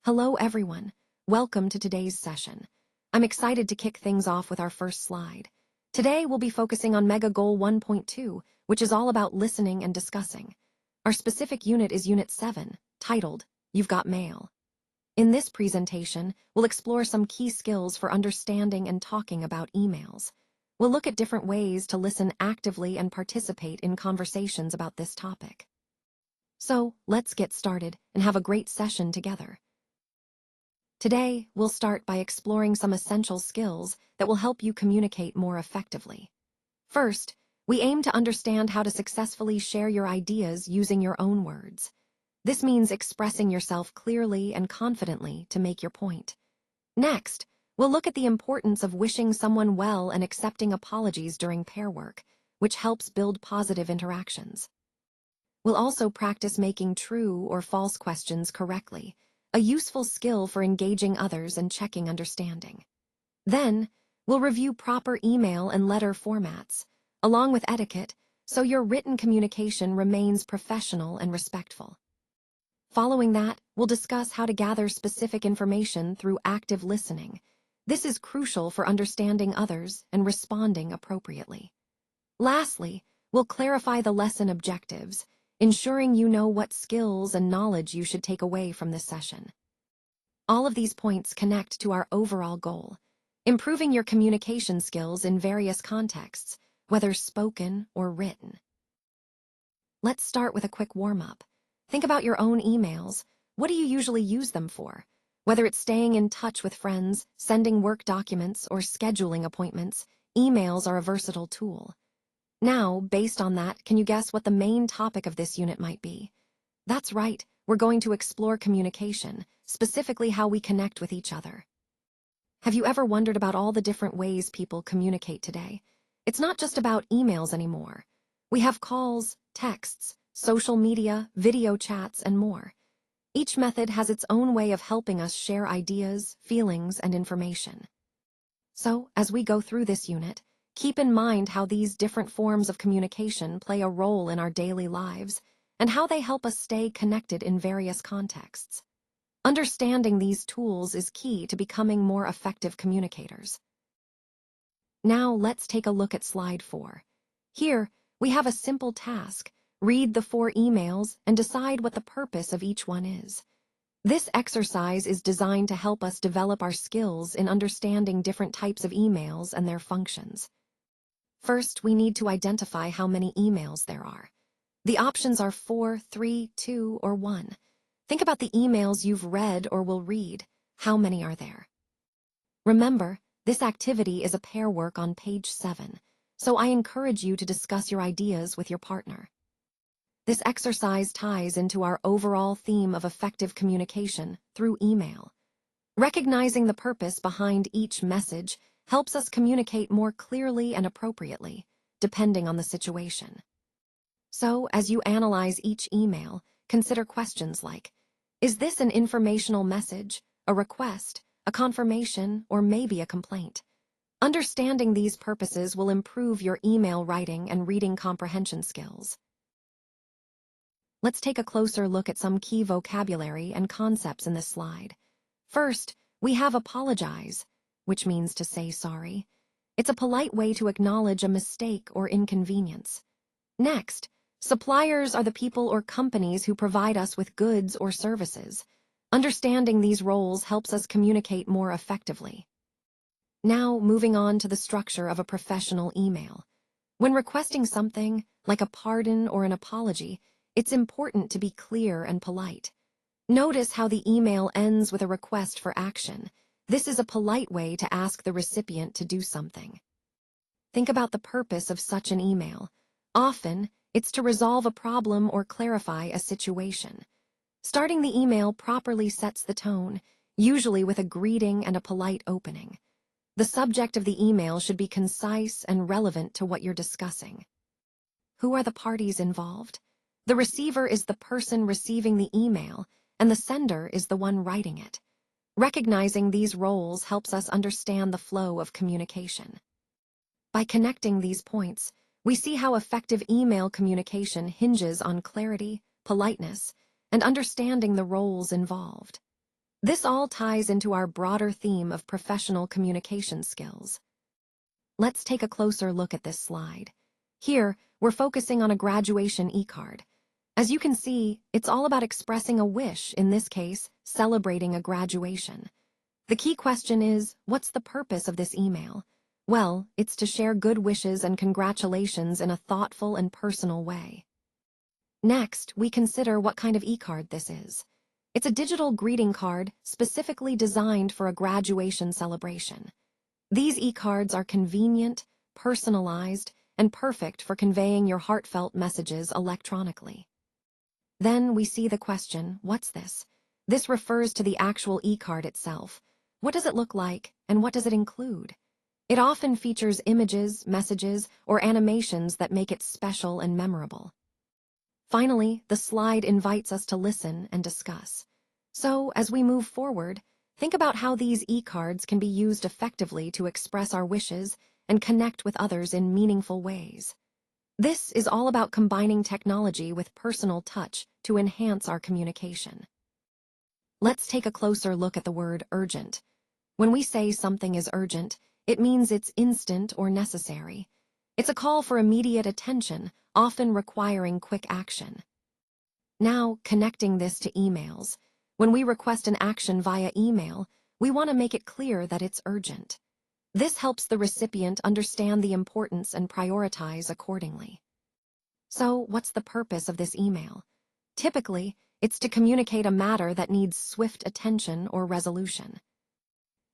Hello everyone, welcome to today's session. I'm excited to kick things off with our first slide. Today we'll be focusing on Mega Goal 1.2, which is all about listening and discussing. Our specific unit is Unit 7, titled, You've Got Mail. In this presentation, we'll explore some key skills for understanding and talking about emails. We'll look at different ways to listen actively and participate in conversations about this topic. So, let's get started and have a great session together. Today, we'll start by exploring some essential skills that will help you communicate more effectively. First, we aim to understand how to successfully share your ideas using your own words. This means expressing yourself clearly and confidently to make your point. Next, we'll look at the importance of wishing someone well and accepting apologies during pair work, which helps build positive interactions. We'll also practice making true or false questions correctly, a useful skill for engaging others and checking understanding. Then, we'll review proper email and letter formats, along with etiquette, so your written communication remains professional and respectful. Following that, we'll discuss how to gather specific information through active listening. This is crucial for understanding others and responding appropriately. Lastly, we'll clarify the lesson objectives, ensuring you know what skills and knowledge you should take away from this session. All of these points connect to our overall goal, improving your communication skills in various contexts, whether spoken or written. Let's start with a quick warm-up. Think about your own emails. What do you usually use them for? Whether it's staying in touch with friends, sending work documents, or scheduling appointments, emails are a versatile tool. Now, based on that, can you guess what the main topic of this unit might be? That's right, we're going to explore communication, specifically how we connect with each other. Have you ever wondered about all the different ways people communicate today? It's not just about emails anymore. We have calls, texts, social media, video chats, and more. Each method has its own way of helping us share ideas, feelings, and information. So, as we go through this unit, keep in mind how these different forms of communication play a role in our daily lives and how they help us stay connected in various contexts. Understanding these tools is key to becoming more effective communicators. Now let's take a look at slide 4. Here, we have a simple task. Read the 4 emails and decide what the purpose of each one is. This exercise is designed to help us develop our skills in understanding different types of emails and their functions. First, we need to identify how many emails there are. The options are 4, 3, 2, or 1. Think about the emails you've read or will read. How many are there? Remember, this activity is a pair work on page 7, so I encourage you to discuss your ideas with your partner. This exercise ties into our overall theme of effective communication through email. Recognizing the purpose behind each message helps us communicate more clearly and appropriately, depending on the situation. So, as you analyze each email, consider questions like, is this an informational message, a request, a confirmation, or maybe a complaint? Understanding these purposes will improve your email writing and reading comprehension skills. Let's take a closer look at some key vocabulary and concepts in this slide. First, we have apologize, which means to say sorry. It's a polite way to acknowledge a mistake or inconvenience. Next, suppliers are the people or companies who provide us with goods or services. Understanding these roles helps us communicate more effectively. Now, moving on to the structure of a professional email. When requesting something, like a pardon or an apology, it's important to be clear and polite. Notice how the email ends with a request for action. This is a polite way to ask the recipient to do something. Think about the purpose of such an email. Often, it's to resolve a problem or clarify a situation. Starting the email properly sets the tone, usually with a greeting and a polite opening. The subject of the email should be concise and relevant to what you're discussing. Who are the parties involved? The receiver is the person receiving the email, and the sender is the one writing it. Recognizing these roles helps us understand the flow of communication. By connecting these points, we see how effective email communication hinges on clarity, politeness, and understanding the roles involved. This all ties into our broader theme of professional communication skills. Let's take a closer look at this slide. Here, we're focusing on a graduation e-card. As you can see, it's all about expressing a wish, in this case, celebrating a graduation. The key question is, what's the purpose of this email? Well, it's to share good wishes and congratulations in a thoughtful and personal way. Next, we consider what kind of e-card this is. It's a digital greeting card specifically designed for a graduation celebration. These e-cards are convenient, personalized, and perfect for conveying your heartfelt messages electronically. Then we see the question, what's this? This refers to the actual e-card itself. What does it look like, and what does it include? It often features images, messages, or animations that make it special and memorable. Finally, the slide invites us to listen and discuss. So, as we move forward, think about how these e-cards can be used effectively to express our wishes and connect with others in meaningful ways. This is all about combining technology with personal touch to enhance our communication. Let's take a closer look at the word urgent. When we say something is urgent, it means it's instant or necessary. It's a call for immediate attention, often requiring quick action. Now, connecting this to emails. When we request an action via email, we want to make it clear that it's urgent. This helps the recipient understand the importance and prioritize accordingly. So, what's the purpose of this email? Typically, it's to communicate a matter that needs swift attention or resolution.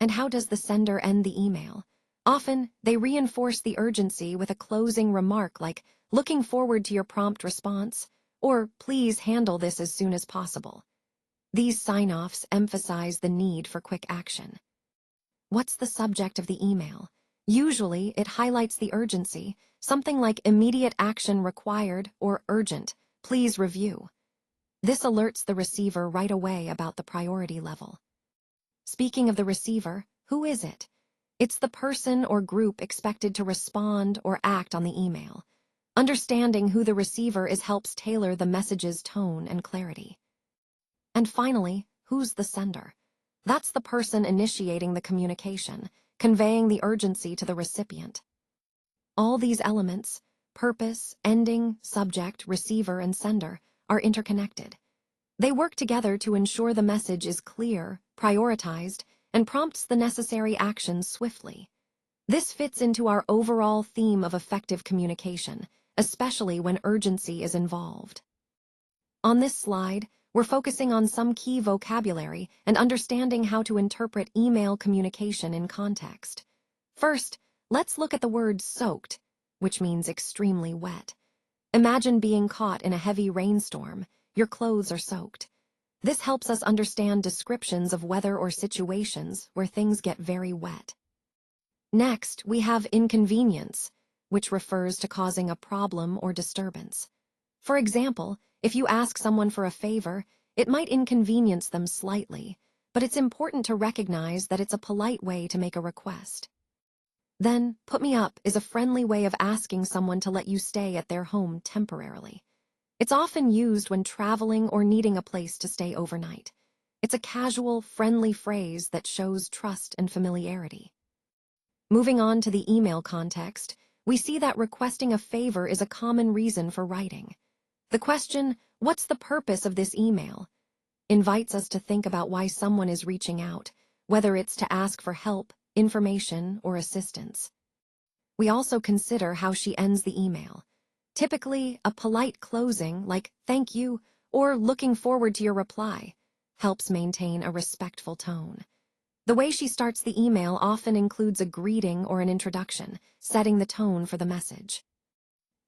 And how does the sender end the email? Often, they reinforce the urgency with a closing remark like, "Looking forward to your prompt response," or "Please handle this as soon as possible." These sign-offs emphasize the need for quick action. What's the subject of the email? Usually, it highlights the urgency, something like "immediate action required" or "urgent, please review." This alerts the receiver right away about the priority level. Speaking of the receiver, who is it? It's the person or group expected to respond or act on the email. Understanding who the receiver is helps tailor the message's tone and clarity. And finally, who's the sender? That's the person initiating the communication, conveying the urgency to the recipient. All these elements, purpose, ending, subject, receiver, and sender, are interconnected. They work together to ensure the message is clear, prioritized, and prompts the necessary actions swiftly. This fits into our overall theme of effective communication, especially when urgency is involved. On this slide, we're focusing on some key vocabulary and understanding how to interpret email communication in context. First, let's look at the word soaked, which means extremely wet. Imagine being caught in a heavy rainstorm. Your clothes are soaked. This helps us understand descriptions of weather or situations where things get very wet. Next, we have inconvenience, which refers to causing a problem or disturbance. For example, if you ask someone for a favor, it might inconvenience them slightly, but it's important to recognize that it's a polite way to make a request. Then, put me up is a friendly way of asking someone to let you stay at their home temporarily. It's often used when traveling or needing a place to stay overnight. It's a casual, friendly phrase that shows trust and familiarity. Moving on to the email context, we see that requesting a favor is a common reason for writing. The question, "What's the purpose of this email?" invites us to think about why someone is reaching out, whether it's to ask for help, information, or assistance. We also consider how she ends the email. Typically, a polite closing like "thank you" or "looking forward to your reply" helps maintain a respectful tone. The way she starts the email often includes a greeting or an introduction, setting the tone for the message.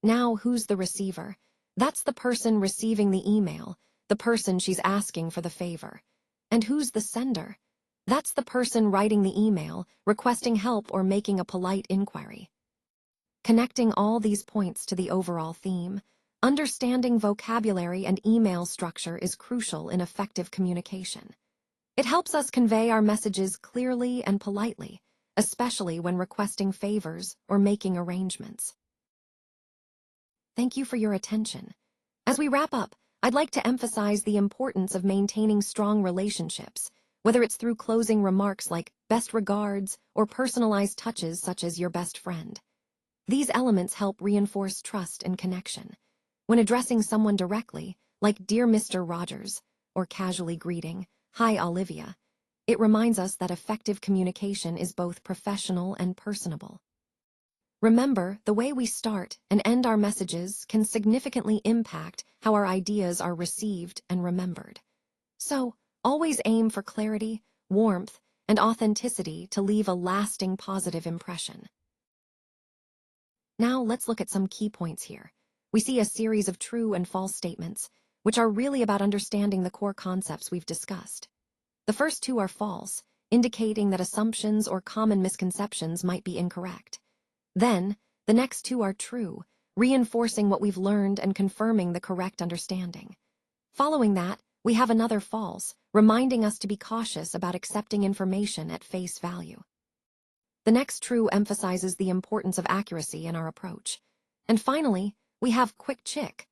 Now, who's the receiver? That's the person receiving the email, the person she's asking for the favor. And who's the sender? That's the person writing the email, requesting help or making a polite inquiry. Connecting all these points to the overall theme, understanding vocabulary and email structure is crucial in effective communication. It helps us convey our messages clearly and politely, especially when requesting favors or making arrangements. Thank you for your attention. As we wrap up, I'd like to emphasize the importance of maintaining strong relationships, whether it's through closing remarks like best regards or personalized touches such as your best friend. These elements help reinforce trust and connection. When addressing someone directly, like Dear Mr. Rogers, or casually greeting, Hi Olivia, it reminds us that effective communication is both professional and personable. Remember, the way we start and end our messages can significantly impact how our ideas are received and remembered. So, always aim for clarity, warmth, and authenticity to leave a lasting positive impression. Now let's look at some key points here. We see a series of true and false statements, which are really about understanding the core concepts we've discussed. The first two are false, indicating that assumptions or common misconceptions might be incorrect. Then, the next two are true, reinforcing what we've learned and confirming the correct understanding. Following that, we have another false, reminding us to be cautious about accepting information at face value. The next true emphasizes the importance of accuracy in our approach. And finally, we have quick chick,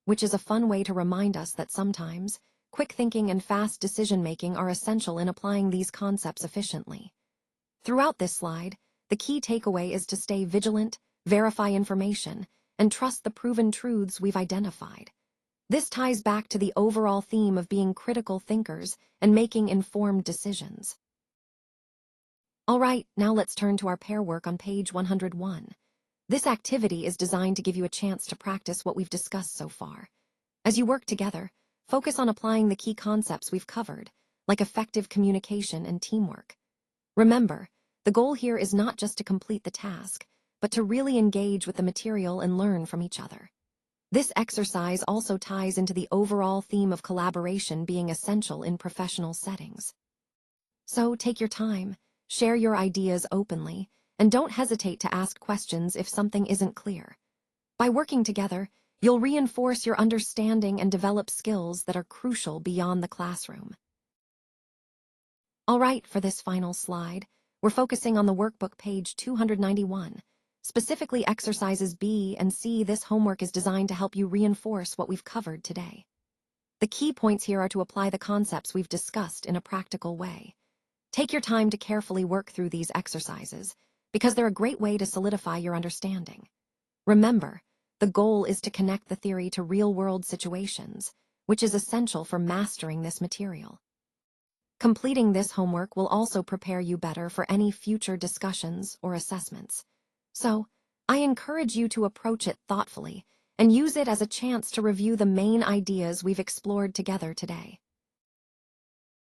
which is a fun way to remind us that sometimes, quick thinking and fast decision-making are essential in applying these concepts efficiently. Throughout this slide, the key takeaway is to stay vigilant, verify information, and trust the proven truths we've identified. This ties back to the overall theme of being critical thinkers and making informed decisions. All right, now let's turn to our pair work on page 101. This activity is designed to give you a chance to practice what we've discussed so far. As you work together, focus on applying the key concepts we've covered, like effective communication and teamwork. Remember, the goal here is not just to complete the task, but to really engage with the material and learn from each other. This exercise also ties into the overall theme of collaboration being essential in professional settings. So take your time, share your ideas openly, and don't hesitate to ask questions if something isn't clear. By working together, you'll reinforce your understanding and develop skills that are crucial beyond the classroom. All right, for this final slide, we're focusing on the workbook page 291. Specifically exercises B and C. This homework is designed to help you reinforce what we've covered today. The key points here are to apply the concepts we've discussed in a practical way. Take your time to carefully work through these exercises, because they're a great way to solidify your understanding. Remember, the goal is to connect the theory to real-world situations, which is essential for mastering this material. Completing this homework will also prepare you better for any future discussions or assessments. So, I encourage you to approach it thoughtfully and use it as a chance to review the main ideas we've explored together today.